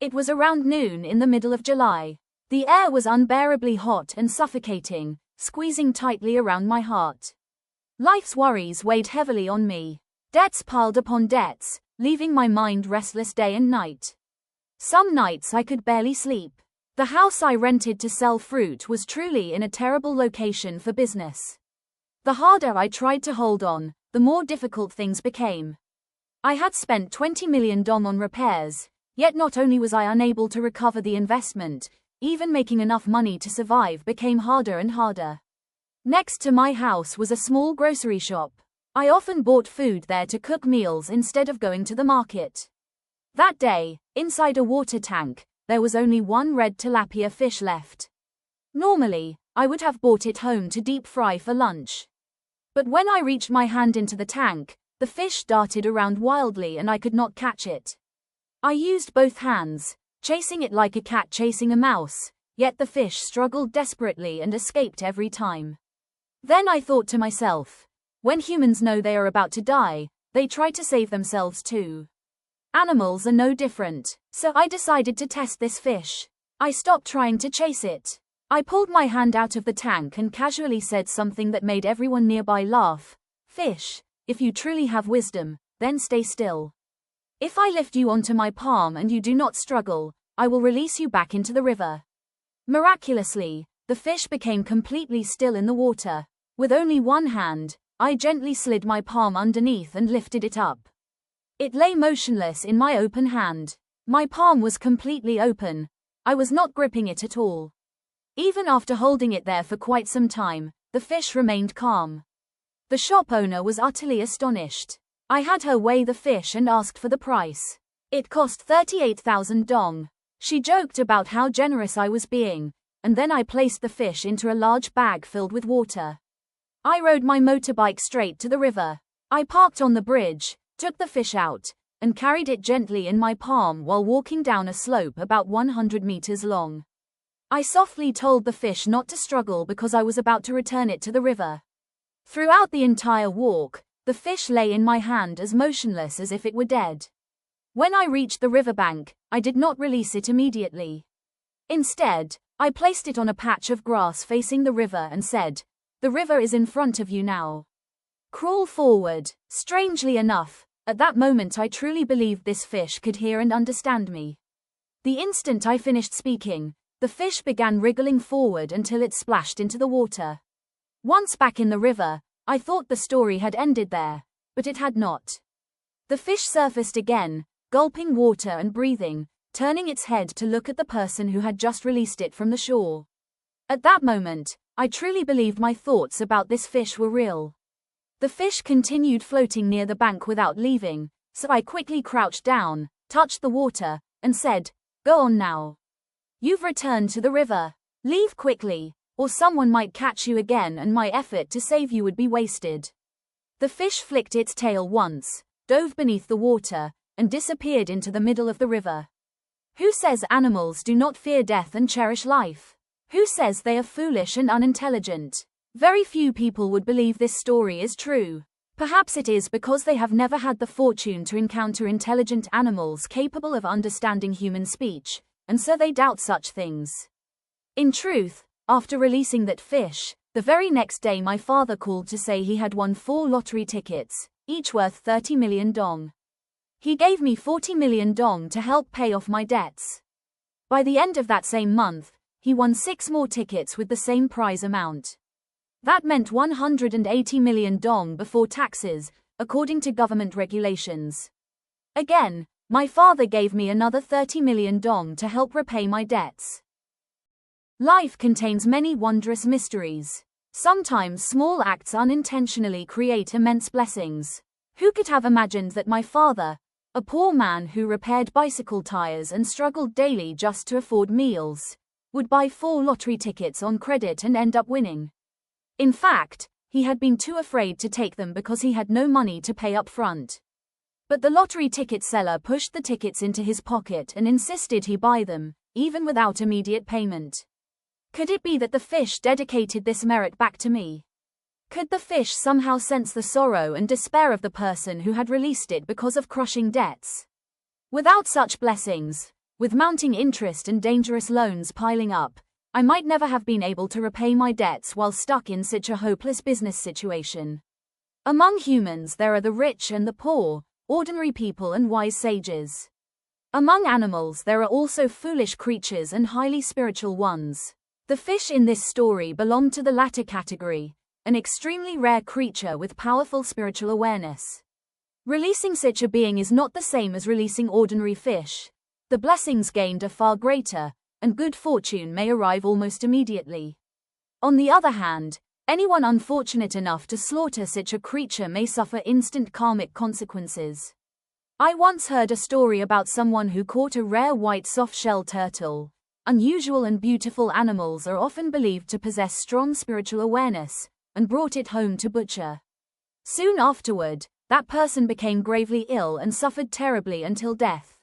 It was around noon in the middle of July. The air was unbearably hot and suffocating, squeezing tightly around my heart. Life's worries weighed heavily on me. Debts piled upon debts, leaving my mind restless day and night. Some nights I could barely sleep. The house I rented to sell fruit was truly in a terrible location for business. The harder I tried to hold on, the more difficult things became. I had spent $20 million on repairs, yet not only was I unable to recover the investment, even making enough money to survive became harder and harder. Next to my house was a small grocery shop. I often bought food there to cook meals instead of going to the market. That day, inside a water tank, there was only one red tilapia fish left. Normally, I would have brought it home to deep fry for lunch. But when I reached my hand into the tank, the fish darted around wildly and I could not catch it. I used both hands, chasing it like a cat chasing a mouse, yet the fish struggled desperately and escaped every time. Then I thought to myself, when humans know they are about to die, they try to save themselves too. Animals are no different, so I decided to test this fish. I stopped trying to chase it. I pulled my hand out of the tank and casually said something that made everyone nearby laugh. "Fish, if you truly have wisdom, then stay still. If I lift you onto my palm and you do not struggle, I will release you back into the river." Miraculously, the fish became completely still in the water. With only one hand, I gently slid my palm underneath and lifted it up. It lay motionless in my open hand. My palm was completely open. I was not gripping it at all. Even after holding it there for quite some time, the fish remained calm. The shop owner was utterly astonished. I had her weigh the fish and asked for the price. It cost 38,000 dong. She joked about how generous I was being, and then I placed the fish into a large bag filled with water. I rode my motorbike straight to the river. I parked on the bridge, took the fish out, and carried it gently in my palm while walking down a slope about 100 meters long. I softly told the fish not to struggle because I was about to return it to the river. Throughout the entire walk, the fish lay in my hand as motionless as if it were dead. When I reached the riverbank, I did not release it immediately. Instead, I placed it on a patch of grass facing the river and said, "The river is in front of you now. Crawl forward." Strangely enough, at that moment I truly believed this fish could hear and understand me. The instant I finished speaking, the fish began wriggling forward until it splashed into the water. Once back in the river, I thought the story had ended there, but it had not. The fish surfaced again, gulping water and breathing, turning its head to look at the person who had just released it from the shore. At that moment, I truly believed my thoughts about this fish were real. The fish continued floating near the bank without leaving, so I quickly crouched down, touched the water, and said, "Go on now. You've returned to the river. Leave quickly, or someone might catch you again and my effort to save you would be wasted." The fish flicked its tail once, dove beneath the water, and disappeared into the middle of the river. Who says animals do not fear death and cherish life? Who says they are foolish and unintelligent? Very few people would believe this story is true. Perhaps it is because they have never had the fortune to encounter intelligent animals capable of understanding human speech, and so they doubt such things. In truth, after releasing that fish, the very next day my father called to say he had won 4 lottery tickets, each worth 30 million dong. He gave me 40 million dong to help pay off my debts. By the end of that same month, he won 6 more tickets with the same prize amount. That meant 180 million dong before taxes, according to government regulations. Again, my father gave me another 30 million dong to help repay my debts. Life contains many wondrous mysteries. Sometimes small acts unintentionally create immense blessings. Who could have imagined that my father, a poor man who repaired bicycle tires and struggled daily just to afford meals, would buy 4 lottery tickets on credit and end up winning? In fact, he had been too afraid to take them because he had no money to pay up front. But the lottery ticket seller pushed the tickets into his pocket and insisted he buy them, even without immediate payment. Could it be that the fish dedicated this merit back to me? Could the fish somehow sense the sorrow and despair of the person who had released it because of crushing debts? Without such blessings, With mounting interest and dangerous loans piling up, I might never have been able to repay my debts while stuck in such a hopeless business situation. Among humans there are the rich and the poor, ordinary people and wise sages. Among animals there are also foolish creatures and highly spiritual ones. The fish in this story belong to the latter category, an extremely rare creature with powerful spiritual awareness. Releasing such a being is not the same as releasing ordinary fish. The blessings gained are far greater, and good fortune may arrive almost immediately. On the other hand, anyone unfortunate enough to slaughter such a creature may suffer instant karmic consequences. I once heard a story about someone who caught a rare white soft-shell turtle. Unusual and beautiful animals are often believed to possess strong spiritual awareness, and brought it home to butcher. Soon afterward, that person became gravely ill and suffered terribly until death.